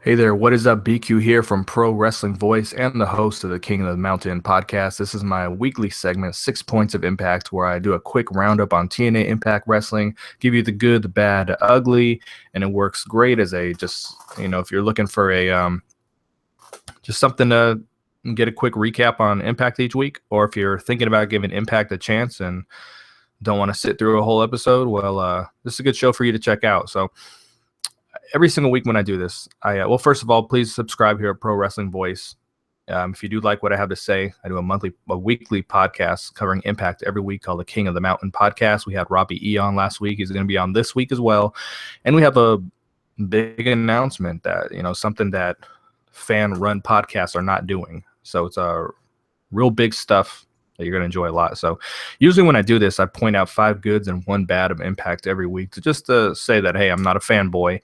Hey there, what is up? BQ here from Pro Wrestling Voice and the host of the King of the Mountain podcast. This is my weekly segment, 6 Points of Impact, where I do a quick roundup on TNA Impact Wrestling, give you the good, the bad, the ugly, and it works great as a if you're looking for a just something to get a quick recap on Impact each week, or if you're thinking about giving Impact a chance and don't want to sit through a whole episode, well, this is a good show for you to check out. So every single week when I do this, first of all, please subscribe here at Pro Wrestling Voice. If you do like what I have to say, I do a weekly podcast covering Impact every week called the King of the Mountain podcast. We had Robbie E on last week. He's going to be on this week as well. And we have a big announcement that, something that fan-run podcasts are not doing. So it's a real big stuff that you're going to enjoy a lot. So usually when I do this, I point out 5 goods and 1 bad of Impact every week to say that, hey, I'm not a fanboy.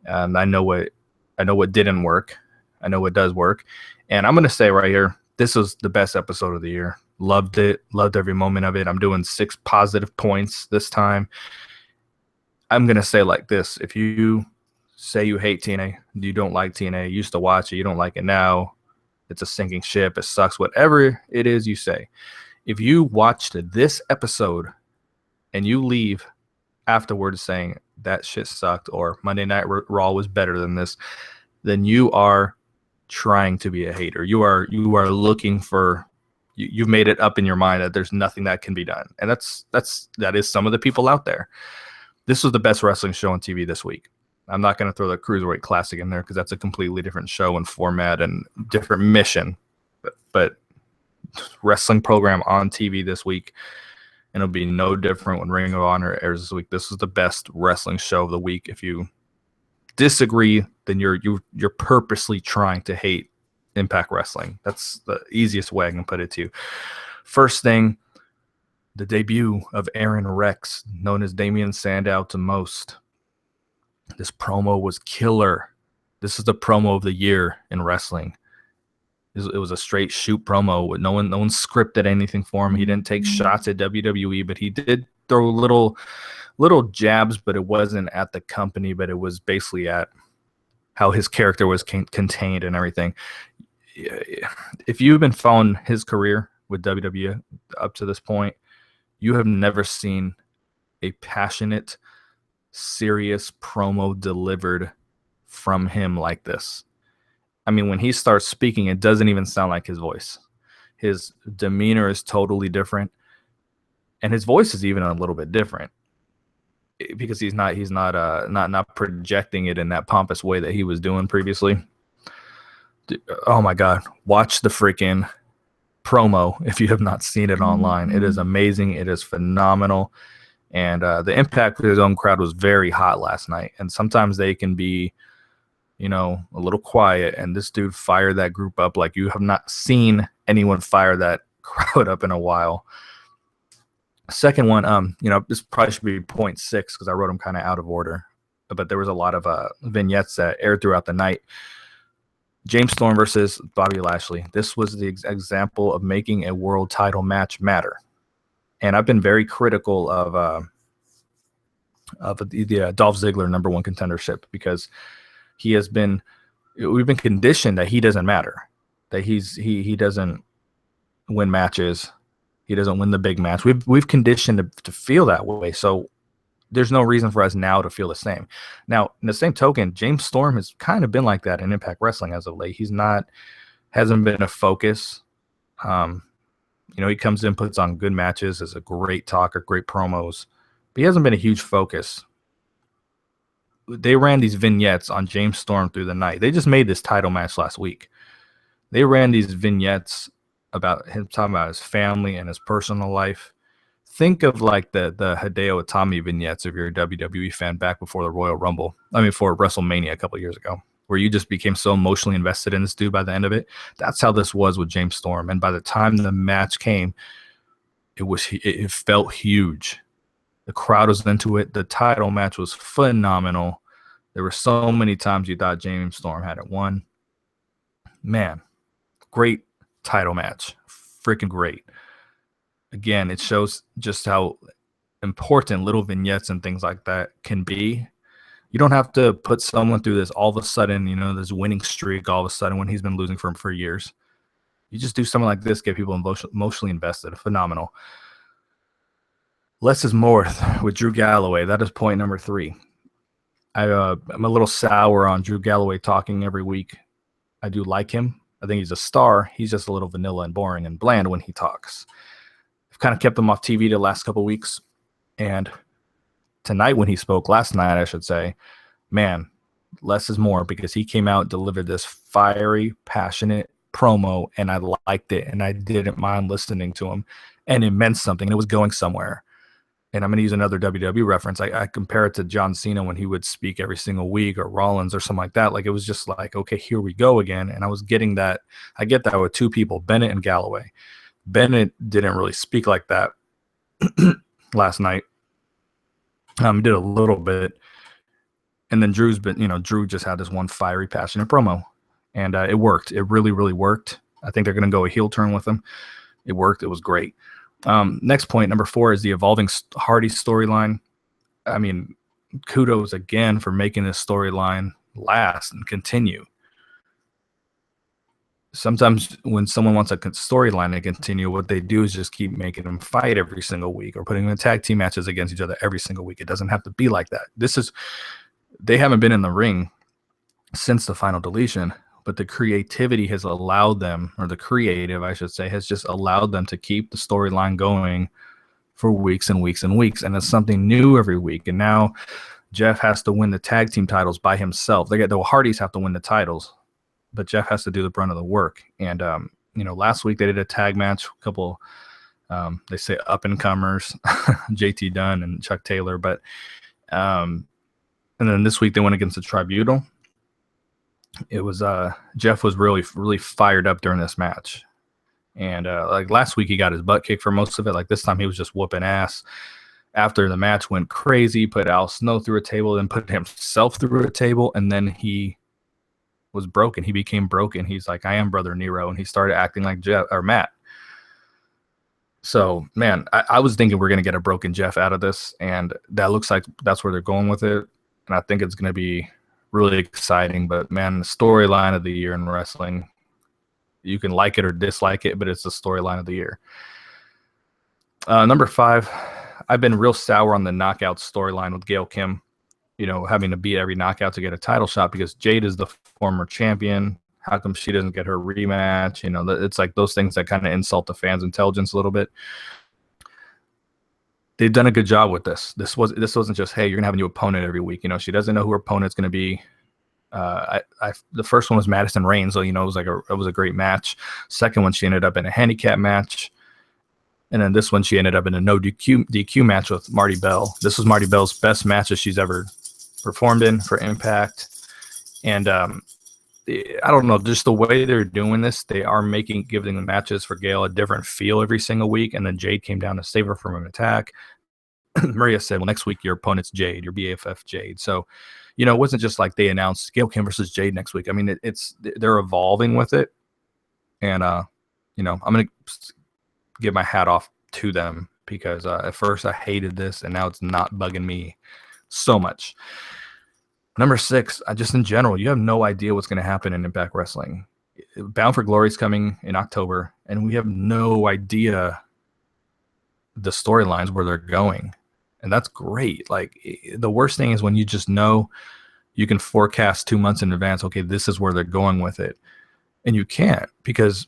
I know what didn't work. I know what does work. And I'm going to say right here, this was the best episode of the year. Loved it. Loved every moment of it. I'm doing 6 positive points this time. I'm going to say like this. If you say you hate TNA, you don't like TNA, you used to watch it, you don't like it now, it's a sinking ship, it sucks, whatever it is you say. If you watched this episode and you leave afterwards saying that shit sucked or Monday Night Raw was better than this, then you are trying to be a hater. You are looking for, you've made it up in your mind that there's nothing that can be done. And that is some of the people out there. This was the best wrestling show on TV this week. I'm not going to throw the Cruiserweight Classic in there because that's a completely different show and format and different mission. But wrestling program on TV this week, and it'll be no different when Ring of Honor airs this week. This is the best wrestling show of the week. If you disagree, then you're purposely trying to hate Impact Wrestling. That's the easiest way I can put it to you. First thing, the debut of Aaron Rex, known as Damian Sandow to most. This promo was killer. This is the promo of the year in wrestling. It was a straight shoot promo. No one scripted anything for him. He didn't take shots at WWE, but he did throw little jabs, but it wasn't at the company, but it was basically at how his character was contained and everything. If you've been following his career with WWE up to this point, you have never seen a passionate, serious promo delivered from him like this. I mean, when he starts speaking, it doesn't even sound like his voice. His demeanor is totally different, and his voice is even a little bit different because he's not projecting it in that pompous way that he was doing previously. Oh my God, watch the freaking promo if you have not seen it online. It is amazing. It is phenomenal. And the Impact for his own crowd was very hot last night. And sometimes they can be, a little quiet. And this dude fired that group up like you have not seen anyone fire that crowd up in a while. Second one, this probably should be 0.6 because I wrote them kind of out of order. But there was a lot of vignettes that aired throughout the night. James Storm versus Bobby Lashley. This was the example of making a world title match matter. And I've been very critical of the Dolph Ziggler number 1 contendership because we've been conditioned that he doesn't matter, that he doesn't win matches, he doesn't win the big match. We've conditioned to feel that way, so there's no reason for us now to feel the same. Now, in the same token, James Storm has kind of been like that in Impact Wrestling as of late. Hasn't been a focus. He comes in, puts on good matches, is a great talker, great promos, but he hasn't been a huge focus. They ran these vignettes on James Storm through the night. They just made this title match last week. They ran these vignettes about him talking about his family and his personal life. Think of like the Hideo Itami vignettes if you're a WWE fan back before the Royal Rumble. For WrestleMania a couple of years ago, where you just became so emotionally invested in this dude by the end of it. That's how this was with James Storm. And by the time the match came, it felt huge. The crowd was into it. The title match was phenomenal. There were so many times you thought James Storm had it won. Man, great title match. Freaking great. Again, it shows just how important little vignettes and things like that can be. You don't have to put someone through this all of a sudden, this winning streak all of a sudden when he's been losing for years. You just do something like this, get people emotionally invested. Phenomenal. Less is more with Drew Galloway. That is point number 3. I'm a little sour on Drew Galloway talking every week. I do like him. I think he's a star. He's just a little vanilla and boring and bland when he talks. I've kind of kept him off TV the last couple of weeks. And tonight when he spoke, last night I should say, man, less is more, because he came out and delivered this fiery, passionate promo, and I liked it, and I didn't mind listening to him, and it meant something, and it was going somewhere. And I'm going to use another WWE reference. I compare it to John Cena when he would speak every single week, or Rollins or something like that. Like, it was just like, okay, here we go again. And I was getting that. I get that with 2 people, Bennett and Galloway. Bennett didn't really speak like that last night. Did a little bit. And then Drew just had this one fiery, passionate promo. And it worked. It really, really worked. I think they're going to go a heel turn with him. It worked. It was great. Next point, number 4, is the evolving Hardy storyline. I mean, kudos again for making this storyline last and continue. Sometimes when someone wants a storyline to continue, what they do is just keep making them fight every single week, or putting them in tag team matches against each other every single week. It doesn't have to be like that. They haven't been in the ring since the final deletion, but the creativity has allowed them, or the creative, I should say, has just allowed them to keep the storyline going for weeks and weeks and weeks. And it's something new every week. And now Jeff has to win the tag team titles by himself. The Hardys have to win the titles, but Jeff has to do the brunt of the work. And, last week they did a tag match, a couple, they say up-and-comers, JT Dunn and Chuck Taylor. But, and then this week they went against the Tribunal. It was Jeff was really, really fired up during this match. And like last week, he got his butt kicked for most of it. Like this time, he was just whooping ass. After the match went crazy, put Al Snow through a table, then put himself through a table, and then he was broken. He became broken. He's like, I am Brother Nero, and he started acting like Jeff or Matt. So, man, I was thinking we're going to get a broken Jeff out of this, and that looks like that's where they're going with it. And I think it's going to be really exciting. But, man, the storyline of the year in wrestling, you can like it or dislike it, but it's the storyline of the year. Number 5, I've been real sour on the knockout storyline with Gail Kim, having to beat every knockout to get a title shot, because Jade is the former champion. How come she doesn't get her rematch? It's like those things that kind of insult the fans' intelligence a little bit. They've done a good job with this. This wasn't just, hey, you're gonna have a new opponent every week. She doesn't know who her opponent's gonna be. The first one was Madison Rain, so it was a great match. Second one, she ended up in a handicap match, and then this one she ended up in a no DQ match with Marty Bell. This was Marty Bell's best match that she's ever performed in for Impact, and I don't know, just the way they're doing this, they are giving the matches for Gail a different feel every single week. And then Jade came down to save her from an attack. Maria said, well, next week your opponent's Jade, your BFF Jade. So, it wasn't just like they announced Gail Kim versus Jade next week. I mean, they're evolving with it. And, I'm going to give my hat off to them, because at first I hated this, and now it's not bugging me so much. Number 6, just in general, you have no idea what's going to happen in Impact Wrestling. Bound for Glory is coming in October, and we have no idea the storylines where they're going. And that's great. Like, the worst thing is when you just know you can forecast 2 months in advance, okay, this is where they're going with it. And you can't, because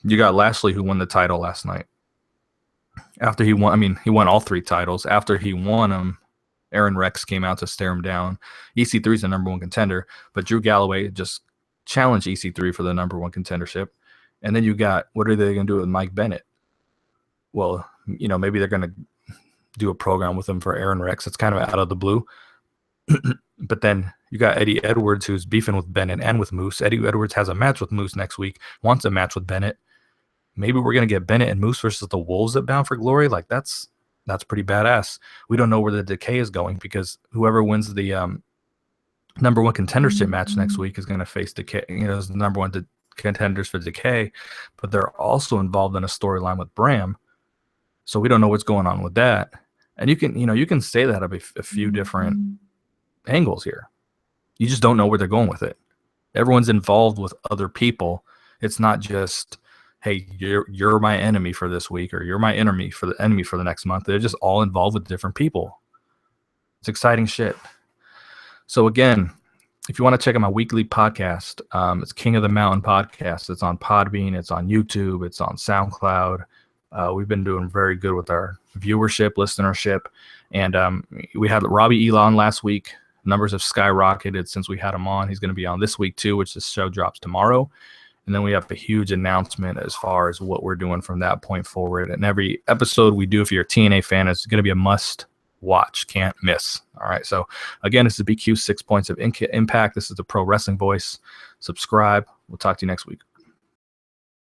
you got Lashley, who won the title last night. After he won, he won all 3 titles. After he won them, Aaron Rex came out to stare him down. EC3 is the number 1 contender, but Drew Galloway just challenged EC3 for the number 1 contendership. And then you got, what are they going to do with Mike Bennett? Well, maybe they're going to do a program with him for Aaron Rex. It's kind of out of the blue. But then you got Eddie Edwards, who's beefing with Bennett and with Moose. Eddie Edwards has a match with Moose next week, wants a match with Bennett. Maybe we're going to get Bennett and Moose versus the Wolves at Bound for Glory. Like, that's pretty badass. We don't know where the Decay is going, because whoever wins the number 1 contendership match next week is going to face Decay. Is the number 1 contenders for Decay, but they're also involved in a storyline with Bram. So we don't know what's going on with that. And you can say that of a few different angles here. You just don't know where they're going with it. Everyone's involved with other people. It's not just, hey, you're my enemy for this week, or you're my enemy for the next month. They're just all involved with different people. It's exciting shit. So again, if you want to check out my weekly podcast, it's King of the Mountain Podcast. It's on Podbean, it's on YouTube, it's on SoundCloud. We've been doing very good with our viewership, listenership, and we had Robbie Elon last week. Numbers have skyrocketed since we had him on. He's going to be on this week too, which this show drops tomorrow. And then we have a huge announcement as far as what we're doing from that point forward. And every episode we do, if you're a TNA fan, is going to be a must watch, can't miss. All right. So again, this is BQ 6 Points of Impact. This is the Pro Wrestling Voice. Subscribe. We'll talk to you next week.